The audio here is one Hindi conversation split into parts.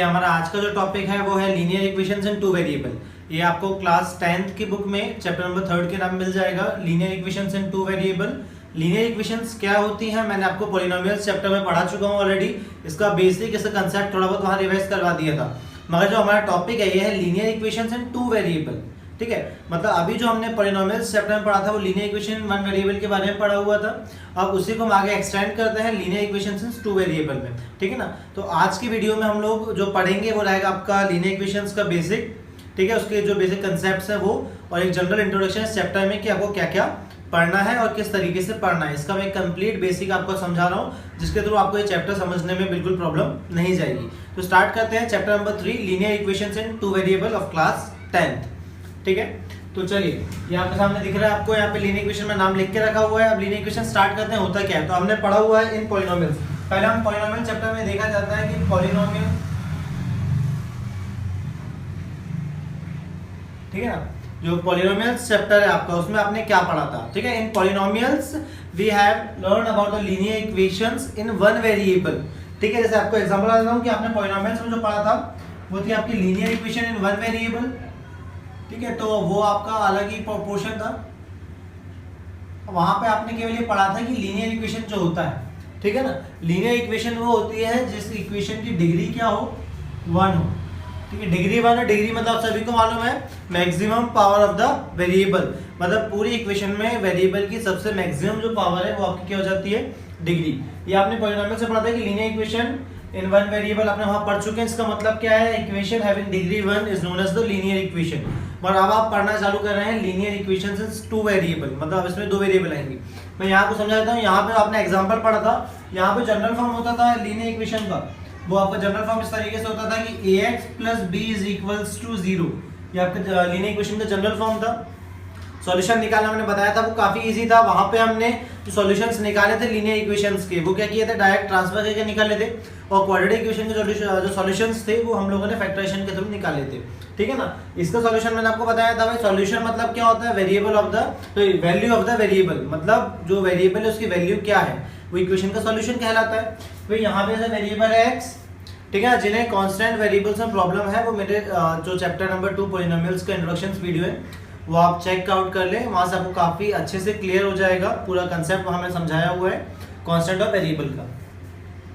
हमारा आज का जो टॉपिक है वो है linear equations in two variable. ये आपको क्लास 10th की बुक में चैप्टर नंबर 3 के नाम मिल जाएगा, linear equations in two variable. Linear equations क्या होती हैं मैंने आपको पॉलिनोमियल्स चैप्टर में पढ़ा चुका हूँ ऑलरेडी। इसका बेसिक इसका कंसेप्ट थोड़ा बहुत वहाँ रिवाइज करवा दिया था, मगर जो हमारा टॉपिक है ये है linear equations in two variable. ठीक है, मतलब अभी जो हमने पॉलिनोमियल्स चैप्टर में पढ़ा था वो linear equation in one variable के बारे में पढ़ा हुआ था। अब उसी को हम आगे एक्सटेंड करते हैं linear equations in two variable में। ठीक है ना, तो आज की वीडियो में हम लोग जो पढ़ेंगे वो रहेगा आपका लीनियर इक्वेशंस का बेसिक। ठीक है, उसके जो बेसिक कंसेप्ट्स है वो, और एक जनरल इंट्रोडक्शन इस चैप्टर में कि आपको क्या क्या पढ़ना है और किस तरीके से पढ़ना है। इसका मैं कंप्लीट बेसिक आपको समझा रहा हूँ, जिसके थ्रू आपको ये चैप्टर समझने में बिल्कुल प्रॉब्लम नहीं जाएगी। तो स्टार्ट करते हैं chapter number 3 linear equations in two variable of class 10th। ठीक है, तो चलिए ये आपके सामने दिख रहा है, आपको यहाँ पे लीनियर इक्वेशन में नाम लिख के रखा हुआ है। अब लीनियर इक्वेशन स्टार्ट करते हैं, होता क्या है। तो हमने पढ़ा हुआ है इन पॉलिनोमियल्स। पहले हम पॉलिनोमियल चैप्टर में देखा जाता है कि पॉलिनोमियल, ठीक है ना, जो पॉलिनोमियल्स चैप्टर है आपका उसमें आपने क्या पढ़ा था। ठीक है, in polynomials we have learn about the linear equations in one variable. ठीक है, जैसे आपको एग्जांपल बता देता हूं कि आपने पॉलिनोमियल्स में जो पढ़ा था वो थी आपकी linear equation in one variable. ठीक है, तो वो आपका अलग ही पोर्शन था। वहां पे आपने केवल ये पढ़ा था कि लीनियर इक्वेशन जो होता है, ठीक है ना, लीनियर इक्वेशन वो होती है जिस इक्वेशन की डिग्री क्या हो, 1 हो। ठीक है, डिग्री 1 है, डिग्री मतलब सभी को मालूम है maximum power of the variable, मतलब पूरी इक्वेशन में वेरिएबल की सबसे मैक्सिमम जो पावर है वो आपकी क्या हो जाती है, डिग्री। ये आपने पॉलिनोमियल से पढ़ा था कि linear equation in one variable आपने वहां पढ़ चुके हैं। इसका मतलब क्या है, equation having degree 1 is known as the linear equation. और अब आप पढ़ना चालू कर रहे हैं linear equations in two variable, मतलब अब इसमें दो वेरिएबल आएंगे। मैं यहाँ को समझा देता हूँ। यहाँ पे आपने एग्जांपल पढ़ा था, यहाँ पे जनरल फॉर्म होता था लीनियर इक्वेशन का, वो आपका जनरल फॉर्म इस तरीके से होता था कि ax + b = 0। ये आपका लीनियर इक्वेशन का जनरल फॉर्म था। सॉल्यूशन निकालना मैंने बताया था, वो काफी इजी था। वहां पे हमने जो सॉल्यूशंस निकाले थे लीनियर इक्वेशंस के, वो क्या किए थे, डायरेक्ट ट्रांसफर करके निकाले थे। और क्वाड्रेटिक इक्वेशन के जो सॉल्यूशंस थे वो हम लोगों ने फैक्टराइजेशन के थ्रू निकाले थे। ठीक है ना, इसका सॉल्यूशन मैंने आपको बताया था। भाई सॉल्यूशन मतलब क्या होता है, वेरिएबल ऑफ द, तो वैल्यू ऑफ द वेरिएबल, मतलब जो वेरिएबल है उसकी वैल्यू क्या है, वो इक्वेशन का सॉल्यूशन कहलाता है। तो यहाँ पे वेरिएबल है x। ठीक है, जिन्हें कांस्टेंट वेरिएबल्स में प्रॉब्लम है वो मेरे जो चैप्टर नंबर 2 पॉलिनोमियल्स का इंट्रोडक्शन वीडियो है वो आप चेक आउट कर लें, वहां से आपको काफी अच्छे से क्लियर हो जाएगा। पूरा कंसेप्ट वहां मैंने समझाया हुआ है कांस्टेंट ऑफ वेरिएबल का।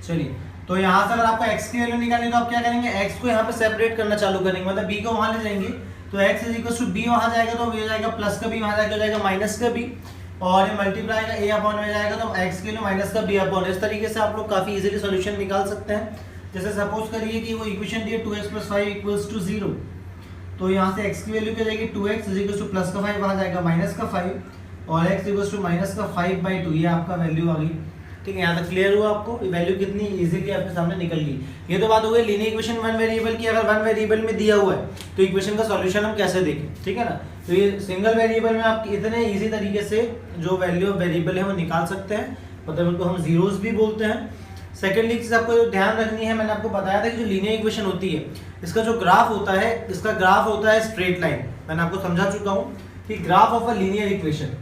चलिए, तो यहाँ से अगर आपको x की वैल्यू निकालनी तो आप क्या करेंगे, x को यहाँ पे सेपरेट करना चालू करेंगे, मतलब b को वहां ले जाएंगे। तो x = b वहां जाएगा तो ये हो जाएगा प्लस का b, वहां जाके हो जाएगा माइनस का b, और ये मल्टीप्लाई का a में जाएगा तो x के लिए माइनस का b। इस तरीके से आप लोग काफी इजीली सॉल्यूशन निकाल सकते हैं। जैसे सपोज करिए कि वो इक्वेशन दी है 2x + 5 = 0, तो यहाँ से x की वैल्यू क्या जाएगी, 2x = प्लस का 5, वहां जाएगा माइनस का 5, और x = माइनस का 5/2, ये आपका वैल्यू आ गई। ठीक है, यहाँ तक क्लियर हुआ आपको, वैल्यू कितनी इजीली आपके सामने निकल गई। ये तो बात हो गई लीनियर इक्वेशन वन वेरिएबल की। अगर वन वेरिएबल में दिया हुआ है तो इक्वेशन का सॉल्यूशन हम कैसे देखें, ठीक है ना। तो ये सिंगल वेरिएबल में आप इतने इजी तरीके से जो वैल्यू ऑफ वेरिएबल है वो निकाल सकते हैं, मतलब उनको हम जीरोस भी बोलते हैं। सेकेंडली चीज आपको ध्यान रखनी है, मैंने आपको बताया था कि जो लीनियर इक्वेशन होती है इसका जो ग्राफ होता है, इसका ग्राफ होता है स्ट्रेट लाइन। मैंने आपको समझा चुका हूँ कि graph of a linear equation,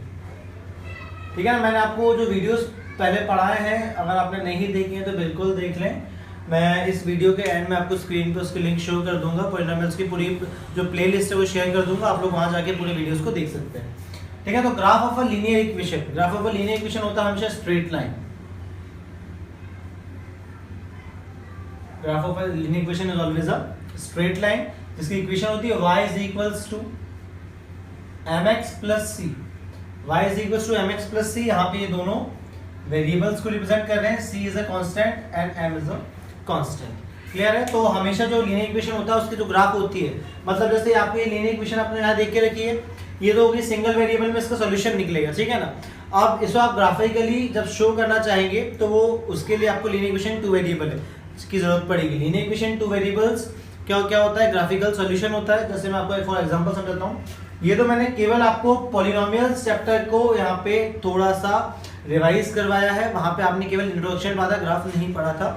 ठीक है ना। मैंने आपको जो वीडियोस पहले पढ़ाए हैं, अगर आपने नहीं देखे हैं तो बिल्कुल देख लें। मैं इस वीडियो के एंड में आपको स्क्रीन पर उसकी लिंक शो कर दूंगा, पॉलिनोमियल्स की पूरी जो प्लेलिस्ट है वो शेयर कर दूंगा, आप लोग वहां जाके पूरे वीडियोस को देख सकते हैं। ठीक है, तो graph of a linear equation, graph of a linear equation होता है हमेशा straight line. Graph of a linear equation is always a straight line, जिसकी इक्वेशन होती है y = mx + c। y = mx + c, यहाँ पे ये दोनों वेरिएबल्स को रिप्रेजेंट कर रहे हैं। c is a constant and m is a constant. Clear है। तो हमेशा जो लीनियर इक्वेशन होता है उसकी जो ग्राफ होती है, मतलब जैसे आपको ये लीनियर इक्वेशन आपने यहाँ देख के रखी है, ये तो होगी सिंगल वेरिएबल में इसका सॉल्यूशन निकलेगा, ठीक है ना। अब इसको आप ग्राफिकली जब शो करना चाहेंगे तो वो उसके लिए आपको लीनियर इक्वेशन टू वेरिएबल है की जरूरत पड़ेगी। लीनियर इक्वेशन टू वेरिएबल्स क्या क्या होता है, ग्राफिकल सॉल्यूशन होता है। जैसे मैं आपको फॉर एग्जांपल समझाता हूँ। ये तो मैंने केवल आपको पॉलिनोमियल्स चैप्टर को यहाँ पे थोड़ा सा रिवाइज करवाया है, वहां पे आपने केवल इंट्रोडक्शन पढ़ा था, ग्राफ नहीं पढ़ा था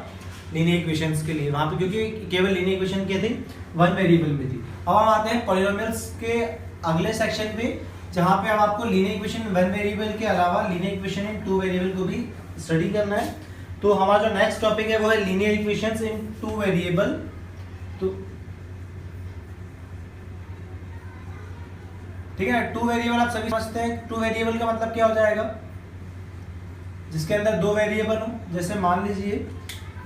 लीनियर इक्वेशंस के लिए वहां पे, क्योंकि केवल लीनियर इक्वेशन क्या थी, वन वेरिएबल में थी। अब हम आते हैं पॉलिनोमियल्स के अगले सेक्शन पे, जहां पे हम आपको लीनियर इक्वेशन वन वेरिएबल के अलावा लीनियर इक्वेशन इन टू वेरिएबल को भी स्टडी करना है। तो हमारा जो नेक्स्ट टॉपिक है वो है linear equations in two variable ठीक है। टू वेरिएबल आप सभी समझते हैं, टू वेरिएबल का मतलब क्या हो जाएगा, जिसके अंदर दो वेरिएबल हो। जैसे मान लीजिए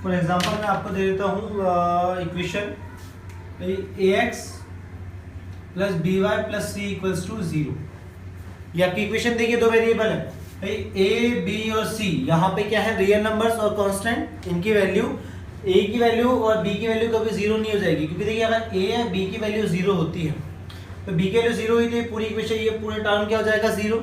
फॉर एग्जांपल मैं आपको दे देता हूँ equation ax plus b y plus c equals to 0। ये आपकी इक्वेशन देखिए, दो वेरिएबल है भाई ए बी और सी। यहाँ पे क्या है, रियल नंबर्स और कांस्टेंट। इनकी वैल्यू ए की वैल्यू और बी की वैल्यू कभी जीरो नहीं हो जाएगी, क्योंकि देखिए अगर ए या बी की वैल्यू जीरो होती है तो बी की वैल्यू जीरो हुई तो पूरी इक्वेशन, ये पूरे टर्म क्या हो जाएगा, जीरो।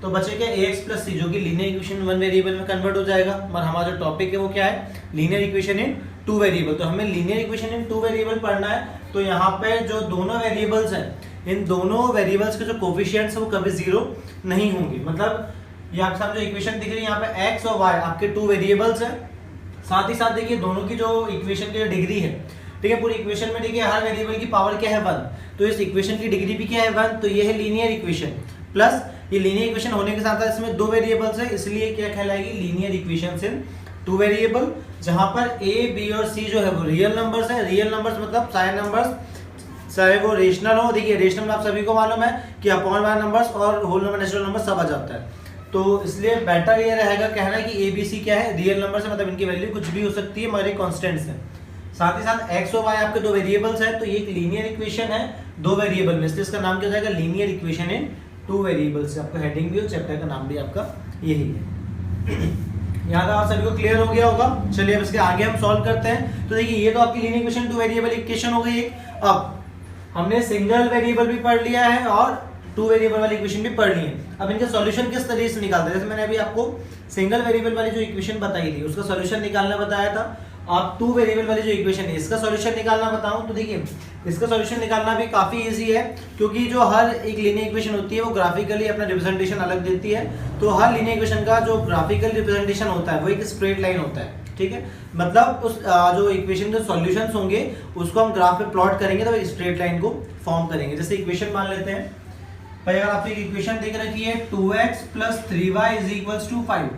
तो बचेगा ax प्लस सी, जो कि लीनियर इक्वेशन वन वेरिएबल में कन्वर्ट हो जाएगा। और हमारा जो टॉपिक है वो क्या है, लीनियर इक्वेशन इन टू वेरिएबल। तो हमें लीनियर इक्वेशन इन टू वेरिएबल पढ़ना है। तो यहाँ पे जो दोनों वेरिएबल्स हैं, इन दोनों वेरिएबल्स के जो कोफिशिएंट्स हैं वो कभी जीरो नहीं होंगे। मतलब ये आपके सामने जो इक्वेशन दिख रही है यहाँ पे x और y आपके टू वेरिएबल्स हैं। साथ ही साथ देखिए दोनों की जो इक्वेशन की जो डिग्री है, ठीक है, पूरी इक्वेशन में देखिए हर वेरिएबल की पावर क्या है, 1। तो इस इक्वेशन की डिग्री भी क्या है, 1। तो ये है लीनियर इक्वेशन। प्लस ये लीनियर इक्वेशन होने के साथ साथ इसमें दो वेरिएबल्स है, इसलिए क्या कहलाएगी, linear equations in two variable, जहां पर a b और c जो है वो रियल नंबर्स है। रियल नंबर्स मतलब सारे नंबर्स, चाहे वो रेशनल हो। देखिए रेशनल में आप सभी को मालूम है कि अपॉन वाले नंबर्स और होल नंबर, नेचुरल नंबर सब आ जाता है। तो इसलिए बेटर ये रहेगा कहना कि ए बी सी क्या है, रियल नंबर है, मतलब इनकी वैल्यू कुछ भी हो सकती है, मगर कॉन्स्टेंट्स है। साथ ही साथ x और y आपके दो वेरिएबल्स हैं, तो ये एक लीनियर इक्वेशन है दो वेरिएबल में, इसलिए इसका नाम क्या हो जाएगा, लीनियर इक्वेशन इन टू वेरिएबल्स। आपका हेडिंग भी और चैप्टर का नाम भी आपका यही है। यहाँ तक आप सभी को क्लियर हो गया होगा। चलिए अब इसके आगे हम सॉल्व करते हैं। तो देखिए ये तो आपकी linear equation two variable equation हो गई। अब हमने सिंगल वेरिएबल भी पढ़ लिया है और टू वेरिएबल वाली इक्वेशन भी पढ़ ली है। अब इनका सॉल्यूशन किस तरीके से निकालते हैं, जैसे मैंने अभी आपको सिंगल वेरिएबल वाली जो इक्वेशन बताई थी उसका सॉल्यूशन निकालना बताया था। आप टू वेरिएबल वाली जो इक्वेशन है इसका सॉल्यूशन निकालना बताऊं तो देखिए इसका सॉल्यूशन निकालना भी काफी इजी है, क्योंकि जो हर एक लीनियर इक्वेशन होती है वो ग्राफिकली अपना रिप्रेजेंटेशन अलग देती है। तो हर लीनियर इक्वेशन का जो ग्राफिकल रिप्रेजेंटेशन होता है वो एक स्ट्रेट लाइन होता है, ठीक है। मतलब उस जो इक्वेशन के सॉल्यूशंस होंगे उसको हम ग्राफ पे प्लॉट करेंगे तो एक स्ट्रेट लाइन को फॉर्म करेंगे। जैसे इक्वेशन मान लेते हैं भाई, अगर आपको एक इक्वेशन देख रखी है 2x plus 3y is equals to 5,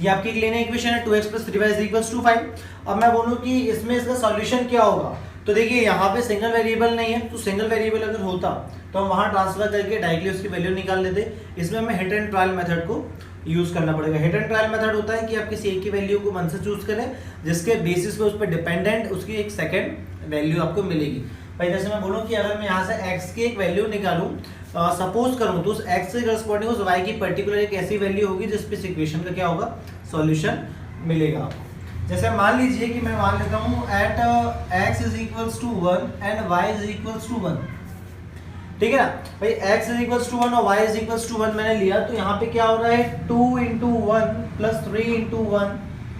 ये आपकी एक लीनियर इक्वेशन है 2x plus 3y is equals to 5। अब मैं बोलूं कि इसमें इसका सॉल्यूशन क्या होगा, तो देखिए यहाँ पे सिंगल वेरिएबल नहीं है, तो सिंगल वेरिएबल अगर होता तो हम वहां ट्रांसफर करके डायरेक्टली उसकी वैल्यू निकाल लेते। इसमें हमें हिट एंड ट्रायल मेथड को यूज करना पड़ेगा। हिट एंड ट्रायल मेथड होता है कि आप किसी एक की वैल्यू को मन से चूज करें, जिसके बेसिस पे उस पर डिपेंडेंट उसकी एक सेकंड वैल्यू आपको मिलेगी। भाई जैसे मैं बोलूं कि अगर मैं यहाँ से x की एक वैल्यू निकालूं, सपोज करूं, तो उस x से करस्पॉन्डिंग उस y की पर्टिकुलर एक ऐसी वैल्यू होगी जिस पे इस इक्वेशन का क्या होगा, सॉल्यूशन मिलेगा आपको। जैसे मान लीजिए कि मैं मान लेता हूं at x is equals to 1 and y is equals to 1, ठीक है ना भाई। x इज इक्वल्स टू 1 और y इज इक्वल्स टू 1 मैंने लिया, तो यहाँ पे क्या हो रहा है, 2 into 1 plus 3 into 1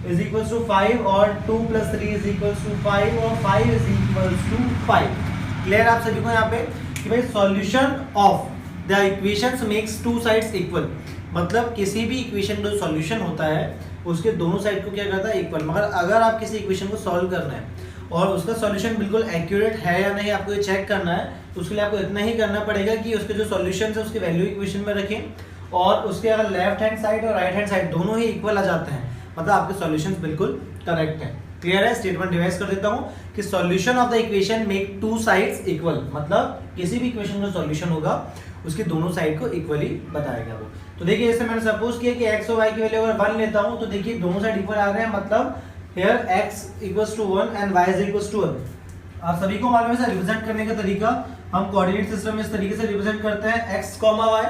is equals to 5 और 2 प्लस 3 इज इक्वल्स टू 5 और 5 इज इक्वल्स टू 5। क्लियर आप सभी को यहाँ पे कि भाई solution of the equations makes two sides equal, मतलब किसी भी इक्वेशन का सॉल्यूशन होता है उसके दोनों साइड को क्या करता है, इक्वल। मगर अगर आप किसी इक्वेशन को सॉल्व करना है और उसका सॉल्यूशन बिल्कुल एक्यूरेट है या नहीं आपको ये चेक करना है, तो उसके लिए आपको इतना ही करना पड़ेगा कि उसके जो सॉल्यूशन है उसकी वैल्यू इक्वेशन में रखें और उसके अगर लेफ्ट हैंड साइड और राइट हैंड साइड दोनों ही इक्वल आ जाते हैं, मतलब आपके सॉल्यूशंस बिल्कुल करेक्ट हैं। क्लियर है, स्टेटमेंट रिवाइज कर देता हूं कि solution of the equation make two sides equal, मतलब किसी भी इक्वेशन का सॉल्यूशन होगा उसकी दोनों साइड को इक्वली बताएगा वो। तो देखिए जैसे मैंने सपोज किया कि x और y की वैल्यू अगर 1 लेता हूं तो देखिए दोनों साइड इक्वल आ रहे हैं, मतलब here x equals to 1 and y is equals to 1। आप सभी को मालूम है इसे रिप्रेजेंट करने का तरीका, हम कोऑर्डिनेट सिस्टम में इस तरीके से रिप्रेजेंट करते हैं x, y।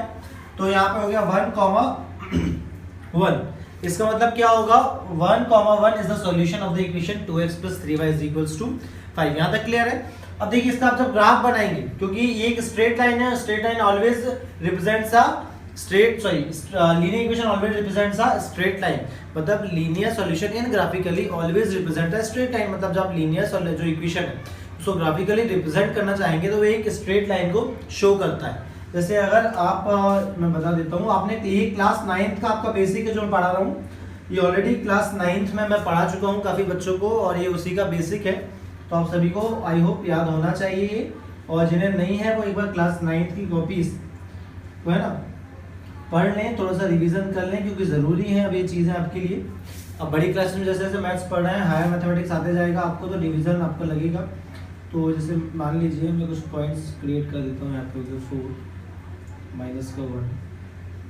तो यहाँ पे हो गया 1, 1, इसका मतलब क्या होगा, 1, 1 is the solution of the equation 2x plus 3y is equals to 5। यहाँ तक क्लियर है। अब देखिए इसका आप जब ग्राफ बनाएंगे, क्योंकि ये एक स्ट्रेट लाइन है, straight line always represents a straight, linear equation always represents a straight line, मतलब linear solution in graphically always represent a straight line. मतलब जब आप लीनियर जो इक्वेशन है उसको ग्राफिकली रिप्रेजेंट करना चाहेंगे तो वो एक स्ट्रेट लाइन को शो करता है। जैसे अगर आप मैं बता देता हूँ, आपने ये क्लास 9th का आपका बेसिक है जो मैं पढ़ा रहा हूँ, ये ऑलरेडी क्लास 9th में मैं पढ़ा चुका हूँ काफ़ी बच्चों को, और ये उसी का बेसिक है। तो आप सभी को आई होप याद होना चाहिए, और जिन्हें नहीं है वो एक बार क्लास 9th की कॉपीज वो है ना पढ़ लें, थोड़ा सा रिवीजन कर लें, क्योंकि ज़रूरी है अब ये चीज़ें आपके लिए। अब बड़ी क्लास में जैसे जैसे मैथ्स पढ़ रहे हैं, हायर मैथमेटिक्स आते जाएगा आपको, तो डिवीज़न आपको लगेगा। तो जैसे मान लीजिए मैं कुछ पॉइंट्स क्रिएट कर देता हूँ यहाँ पे, 4 माइनस का 1,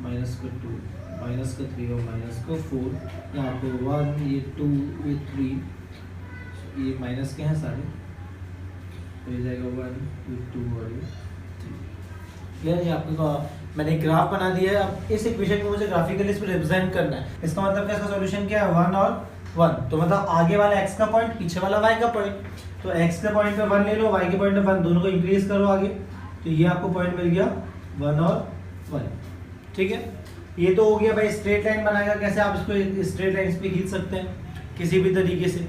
माइनस का 2, माइनस का 3 और माइनस का 4, यहाँ पे 1, ये 2, ये 3, ये माइनस के हैं सारे, तो ये जाएगा 1, ये 2 और ये 3। क्लियर? ये आपको मैंने ग्राफ बना दिया है। अब इस इक्वेशन को मुझे ग्राफिकली इस पर रिप्रेजेंट करना है। इसका मतलब क्या, इसका सॉल्यूशन क्या है, 1 और 1। तो मतलब आगे वाला x का पॉइंट, पीछे वाला y का पॉइंट। तो x के पॉइंट पे 1 ले लो, y के पॉइंट पे 1, दोनों को इंक्रीज करो आगे, तो ये आपको पॉइंट मिल गया 1 और 1। ठीक है, ये तो हो गया भाई स्ट्रेट लाइन बनाएगा कैसे, आप इसको स्ट्रेट लाइन पे खींच सकते हैं किसी भी तरीके से।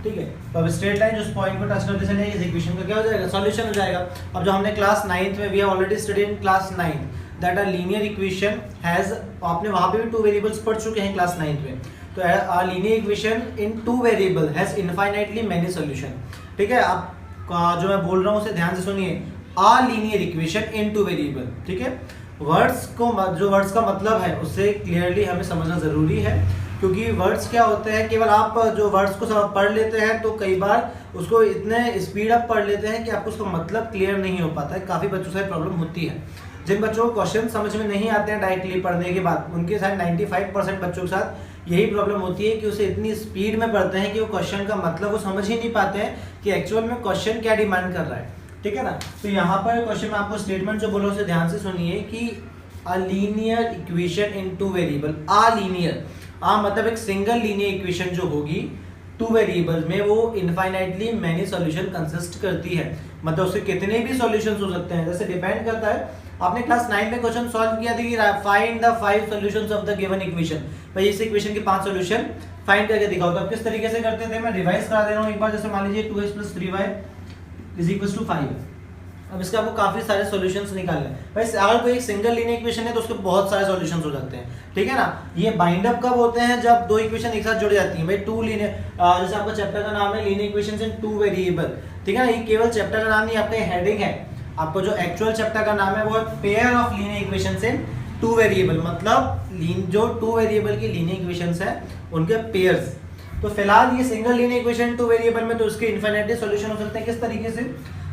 ठीक है, तो अब स्ट्रेट लाइन जो पॉइंट को टच करते चले, इस इक्वेशन का क्या हो जाएगा, सॉल्यूशन हो जाएगा। अब जो हमने क्लास 9th में, we have already studied in class 9 that a linear equation has, आपने वहां पे भी 2 वेरिएबल्स पढ़ चुके हैं क्लास 9th में। तो अ linear equation in 2 variable has infinitely many solution. ठीक है, आप जो मैं बोल रहा हूँ उसे ध्यान से सुनिए, अ लीनियर इक्वेशन इन 2 वेरिएबल। ठीक है, वर्ड्स को, जो वर्ड्स का मतलब है उससे क्लियरली हमें समझना जरूरी है, क्योंकि वर्ड्स क्या होते हैं, केवल आप जो वर्ड्स को पढ़ लेते हैं तो कई बार उसको इतने स्पीड अप पढ़ लेते हैं कि आपको उसका मतलब क्लियर नहीं हो पाता है। काफ़ी बच्चों से प्रॉब्लम होती है। जिन बच्चों को क्वेश्चन समझ में नहीं आते हैं डायरेक्टली पढ़ने के बाद, उनके साथ 95% बच्चों के साथ यही प्रॉब्लम होती है कि उसे इतनी स्पीड में पढ़ते हैं कि वो क्वेश्चन का मतलब वो समझ ही नहीं पाते हैं कि एक्चुअल में क्वेश्चन क्या डिमांड कर रहा है। ठीक है ना, तो यहाँ पर क्वेश्चन में आपको स्टेटमेंट जो बोलो उसे ध्यान से सुनिए कि अ linear equation in 2 variable, a linear, मतलब एक सिंगल लीनियर इक्वेशन जो होगी 2 वेरिएबल में, वो इनफाइनाइटली मैनी सॉल्यूशन कंसिस्ट करती है। मतलब उसके कितने भी सॉल्यूशंस हो सकते हैं, जैसे डिपेंड करता है। आपने क्लास 9 में क्वेश्चन सॉल्व किया था कि find the 5 solutions of the given equation, भाई इस इक्वेशन के 5 सॉल्यूशन फाइंड करके दिखाओ। तो आप किस तरीके से करते थे, मैं रिवाइज करा दे रहा हूं एक बार। जैसे मान लीजिए 2x + 3y = 5। अब इसके आपको काफी सारे सॉल्यूशंस निकालने हैं। भाई अगर कोई एक सिंगल लीनियर इक्वेशन है तो उसके बहुत सारे सॉल्यूशंस हो जाते हैं। ठीक है ना, ये बाइंड अप कब होते हैं, जब 2 इक्वेशन एक साथ जुड़ जाती हैं। भाई 2 लीनियर, जैसे आपका चैप्टर का नाम है लीनियर इक्वेशंस इन 2 वेरिएबल। ठीक है ना, ये केवल चैप्टर का नाम नहीं, आपका हेडिंग है। आपको जो एक्चुअल चैप्टर का नाम है वो pair of linear equations in 2 variable, मतलब जो 2 वेरिएबल की लीनियर इक्वेशंस है उनके पेयर्स। तो फिलहाल ये सिंगल लीनियर इक्वेशन 2 वेरिएबल में, तो उसके इनफिनिटी सॉल्यूशन हो सकते हैं किस तरीके से।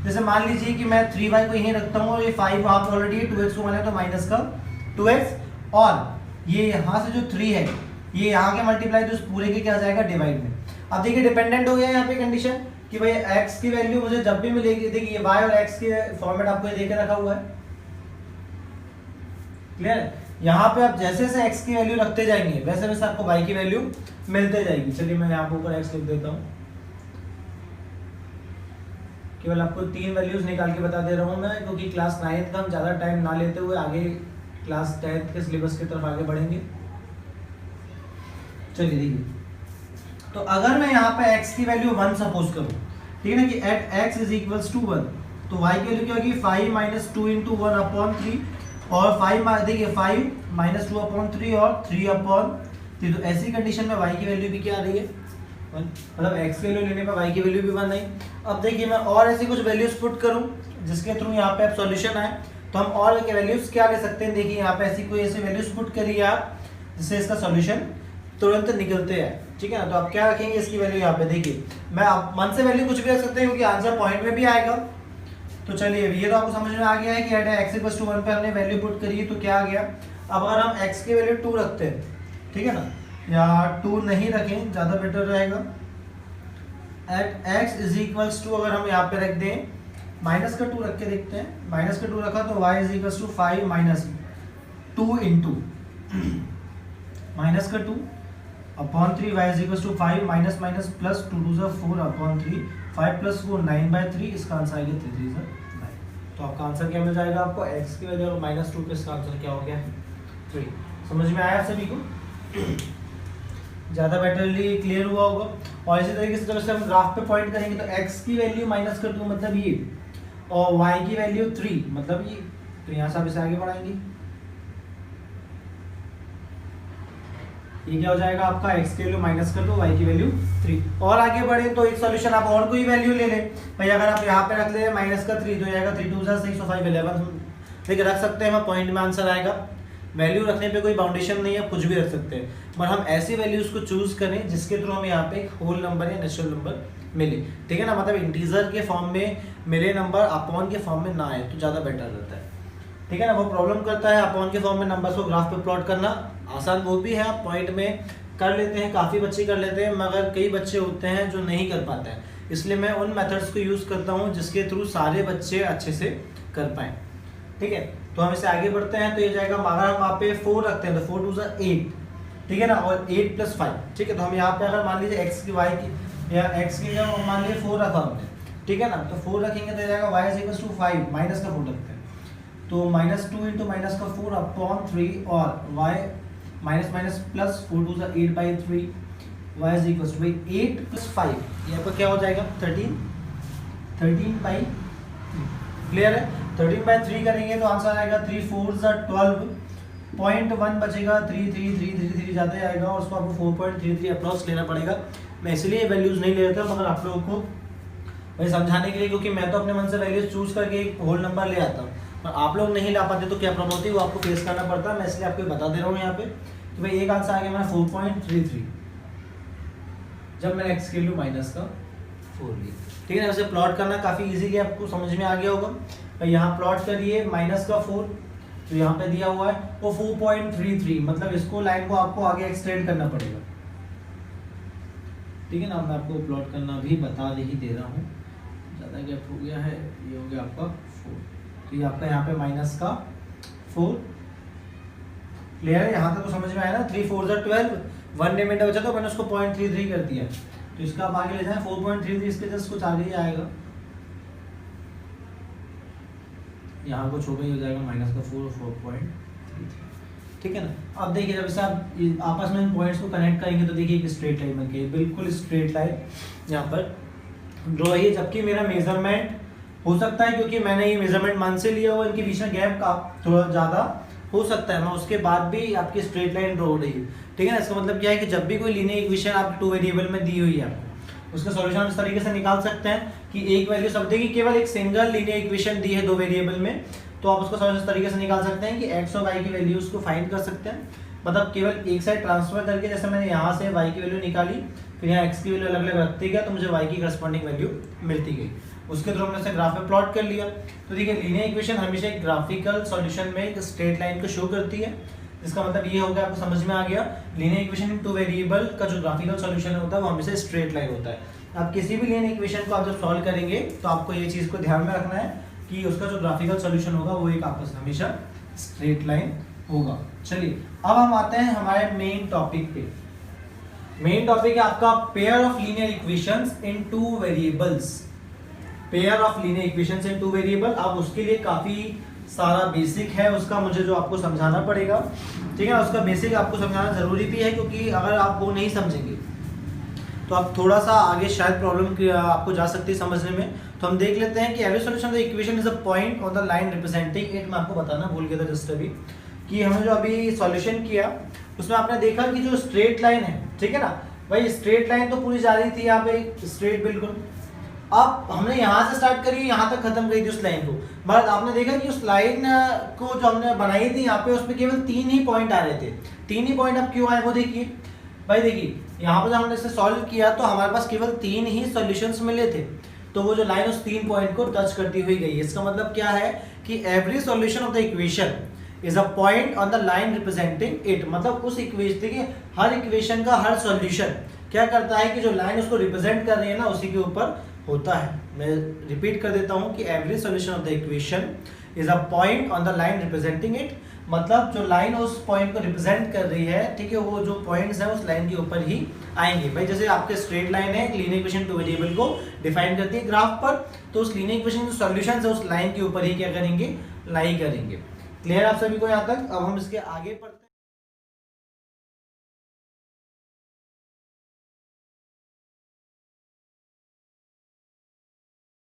जैसे मान लीजिए कि मैं 3y को यहीं रखता हूँ और ये 5 वहां पर ऑलरेडी 2x को माने तो माइनस का 2x, और ये यहाँ से जो 3 है ये यहाँ के मल्टीप्लाई, तो इस पूरे के क्या आ जाएगा, डिवाइड में। अब देखिए डिपेंडेंट हो गया यहाँ पे कंडीशन कि भाई x की वैल्यू मुझे जब भी मिलेगी, देखिए ये y और x के फॉर्मेट आपको ये देके रखा हुआ है। क्लियर, यहाँ पे आप जैसे जैसे x की वैल्यू रखते जाएंगे वैसे वैसे आपको y की वैल्यू मिलते जाएगी। चलिए मैं यहाँ पर ऊपर x लिख देता हूँ, केवल आपको 3 वैल्यूज निकाल के बता दे रहा हूँ मैं, क्योंकि क्लास 9 का हम ज़्यादा टाइम ना लेते हुए आगे क्लास 10th के सिलेबस की तरफ आगे बढ़ेंगे। चलिए देखिए, तो अगर मैं यहाँ पे x की वैल्यू 1 सपोज करूँ, ठीक है ना, कि एट x = 1, तो y की वैल्यू क्या होगी, 5 - 2 × 1/3, और 5 देखिए 5 - 2/3 और 3/3। तो ऐसी कंडीशन में y की वैल्यू भी क्या आ रही है, 1, मतलब x की वैल्यू लेने पर y की वैल्यू भी 1 आई। अब देखिए मैं और ऐसी कुछ वैल्यूज पुट करूं जिसके थ्रू यहाँ पे आप सॉल्यूशन आए, तो हम और के वैल्यूज क्या ले सकते हैं। देखिए यहाँ पे ऐसी कोई ऐसी वैल्यूज पुट करिए आप जिससे इसका सॉल्यूशन तुरंत निकलते हैं। ठीक है ना, तो आप क्या रखेंगे इसकी वैल्यू यहाँ पे, देखिए मैं आप मन से वैल्यू कुछ भी रख सकते हैं क्योंकि आंसर पॉइंट में भी आएगा। तो चलिए ये तो आपको समझ में आ गया है कि x = 1 पे हमने वैल्यू पुट करी है तो क्या आ गया। अब अगर हम x की वैल्यू 2 रखते हैं, ठीक है ना, या 2 नहीं रखें ज़्यादा बेटर रहेगा, एट x = 2 अगर हम यहाँ पे रख दें, माइनस का 2 रख के देखते हैं, माइनस का 2 रखा तो y = 5 - 2 × माइनस का 2/3, y = 5 माइनस माइनस प्लस 2 × 4/3, 5 + 4 9/3, इसका आंसर आएगा 3 × 9। तो आपका आंसर क्या मिल जाएगा, आपको x की वैल्यू और -2 पे इसका आंसर क्या हो गया, 3। समझ में आया आप सभी को, ज़्यादा बेटरली क्लियर हुआ होगा। और इसी तरीके से जब हम ग्राफ पे पॉइंट करेंगे तो x की वैल्यू -2 मतलब ये, और y की वैल्यू 3 मतलब ये, तो यहाँ से आप इसे आगे बढ़ाएंगे, ये क्या हो जाएगा आपका, x की वैल्यू -2, y की वैल्यू 3। और आगे बढ़े तो एक सॉल्यूशन आप और कोई वैल्यू ले लें। भाई अगर आप यहाँ पे रख ले -3 तो जाएगा 3 × 2 = 6 और 5 = 11, देखिए रख सकते हैं, पॉइंट में आंसर आएगा। वैल्यू रखने पे कोई बाउंडेशन नहीं है, कुछ भी रख सकते हैं, पर हम ऐसी वैल्यूज को चूज करें जिसके थ्रू हमें यहाँ पे एक होल नंबर या नेचुरल नंबर मिले। ठीक है ना, मतलब इंटीजर के फॉर्म में मिले नंबर अपॉन के फॉर्म में ना आए तो ज़्यादा बेटर रहता है। ठीक है ना, वो प्रॉब्लम करता है अपॉन के फॉर्म में नंबर्स को ग्राफ पे प्लॉट करना। आसान वो भी है, आप पॉइंट में कर लेते हैं, काफ़ी बच्चे कर लेते हैं, मगर कई बच्चे होते हैं जो नहीं कर पाते हैं, इसलिए मैं उन मेथड्स को यूज़ करता हूँ जिसके थ्रू सारे बच्चे अच्छे से कर पाएँ। ठीक है, तो हम इससे आगे बढ़ते हैं। तो ये जाएगा, अगर हम वहाँ पे 4 रखते हैं तो 4 2 8, ठीक है ना, और 8 + 5, ठीक है। तो हम यहाँ पे अगर मान लीजिए एक्स की वाई की या एक्स की जब मान लीजिए 4 रखा हमने, ठीक है ना, तो 4 रखेंगे तो जाएगा y = 5, माइनस का 4 रखते हैं तो -2 × -4 अपॉन 3 और y minus minus plus 4 2 8/3 y = 8 + 5, ये आपका क्या हो जाएगा 13/3। क्लियर है, 13/3 करेंगे तो आंसर आएगा 3 4 12, 0.1 बचेगा, 3 जाते आएगा और उसको आपको 4.33 अप्रॉक्स लेना पड़ेगा। मैं इसलिए वैल्यूज नहीं ले लेता, मगर आप लोगों को भाई समझाने के लिए, क्योंकि मैं तो अपने मन से वैल्यूज चूज करके एक होल नंबर ले आता हूँ, पर आप लोग नहीं ला पाते तो क्या प्रॉब्लम होती है वो आपको फेस करना पड़ता है। मैं इसलिए आपको बता दे रहा हूँ यहाँ पे कि भाई एक आंसर आ गया मेरा 4.33, जब मैंने एक्स की वैल्यू -4 ली। ठीक है ना, वैसे प्लॉट करना काफ़ी इजीली आपको समझ में आ गया होगा। भाई यहाँ प्लॉट करिए -4, तो यहाँ पे दिया हुआ है वो 4.33, मतलब इसको लाइन को आपको आगे एक्सटेंड करना पड़ेगा। ठीक है ना, मैं आपको प्लॉट करना भी बता ही दे रहा हूँ, ज़्यादा गैप हो गया है, ये हो गया आपका 4, तो ये आपका यहाँ पे -4। क्लियर है, यहाँ तक तो समझ में आया ना। 3 4 12, 1 रिमाइंडर बचा तो मैंने उसको 0.33 कर दिया, तो इसका आप आगे ले जाएं 4.33, इसके जस्ट कुछ आगे ही आएगा, यहाँ कुछ हो गई हो जाएगा -4 और 4.33। ठीक है ना। अब देखिए जब इसे आप आपस में इन पॉइंट्स को कनेक्ट करेंगे तो देखिए एक स्ट्रेट लाइन बन गई, बिल्कुल स्ट्रेट लाइन यहाँ पर ड्रॉ है। जबकि मेरा मेजरमेंट हो सकता है, क्योंकि मैंने ये मेजरमेंट मन से लिया हुआ, इनके बीच में गैप का थोड़ा ज़्यादा हो सकता है, मैं उसके बाद भी आपकी स्ट्रेट लाइन ड्रॉ हो रही है। ठीक है ना, इसका मतलब क्या है कि जब भी कोई लीनियर इक्वेशन आपकी 2 वेरिएबल में दी हुई है, आपको उसका सॉल्यूशन इस तरीके से निकाल सकते हैं कि एक वैल्यू सब देखिए, केवल एक सिंगल लीनियर इक्वेशन दी है 2 वेरिएबल में, तो आप उसका सॉल्यूशन इस तरीके से निकाल सकते हैं कि एक्स और वाई की वैल्यूज को फाइंड कर सकते हैं। मतलब केवल एक साइड ट्रांसफर करके, जैसे मैंने यहाँ से वाई की वैल्यू निकाली, फिर यहाँ एक्स की वैल्यू अलग अलग रखते गया, तो मुझे वाई की करस्पॉन्डिंग वैल्यू मिलती गई। उसके थ्रू हमने ग्राफ में प्लॉट कर लिया। तो देखिए लीनियर इक्वेशन हमेशा एक ग्राफिकल सॉल्यूशन में एक स्ट्रेट लाइन को शो करती है, जिसका मतलब ये हो गया, आपको समझ में आ गया, लीनियर इक्वेशन इन 2 वेरिएबल का जो ग्राफिकल सॉल्यूशन होता है वो हमेशा स्ट्रेट लाइन होता है। आप किसी भी लीनियर इक्वेशन को आप जब सॉल्व करेंगे तो आपको ये चीज़ को ध्यान में रखना है कि उसका जो ग्राफिकल सॉल्यूशन होगा वो एक आपस में हमेशा स्ट्रेट लाइन होगा। चलिए अब हम आते हैं हमारे मेन टॉपिक पे। मेन टॉपिक है आपका pair of linear equations in 2 variables. Pair of linear equations in 2 variable. अब उसके लिए काफी सारा बेसिक है उसका, मुझे जो आपको समझाना पड़ेगा। ठीक है ना, उसका बेसिक आपको समझाना जरूरी भी है, क्योंकि अगर आप वो नहीं समझेंगे तो आप थोड़ा सा आगे शायद प्रॉब्लम आपको जा सकती है समझने में। तो हम देख लेते हैं कि every solution of the equation is a point on the line representing it. मैं आपको बताना भूल गया था जस्ट अभी कि हमने जो अभी सॉल्यूशन किया उसमें आपने देखा कि जो स्ट्रेट लाइन है, ठीक है ना भाई, स्ट्रेट लाइन तो पूरी जा रही थी यहाँ पे स्ट्रेट बिल्कुल। अब हमने यहाँ से स्टार्ट करी, यहाँ तक खत्म करी थी उस लाइन को, मगर आपने देखा कि उस लाइन को जो हमने बनाई थी यहाँ पे उसमें केवल 3 ही पॉइंट आ रहे थे। 3 ही पॉइंट अब क्यों आए वो देखिए भाई। देखिए यहाँ पर जब हमने इसे सॉल्व किया तो हमारे पास केवल 3 ही सॉल्यूशंस मिले थे, तो वो जो लाइन उस 3 पॉइंट को टच करती हुई गई। इसका मतलब क्या है कि every solution of the equation is a point on the line representing it. मतलब उस इक्वेशन, देखिए हर इक्वेशन का हर सॉल्यूशन क्या करता है कि जो लाइन उसको रिप्रेजेंट कर रही है ना उसी के ऊपर होता है। मैं रिपीट कर देता हूं कि every solution of the equation is a point on the line representing it. मतलब जो लाइन उस पॉइंट को रिप्रेजेंट कर रही है, ठीक है, वो जो पॉइंट्स हैं उस लाइन के ऊपर ही आएंगे। भाई जैसे आपके स्ट्रेट लाइन है, लीनियर इक्वेशन 2 वेरिएबल को डिफाइन करती है ग्राफ पर, तो उस लीनियर इक्वेशन के सॉल्यूशंस है उस लाइन के ऊपर ही क्या करेंगे, लाई करेंगे। क्लियर आप सभी को यहाँ तक। अब हम इसके आगे पर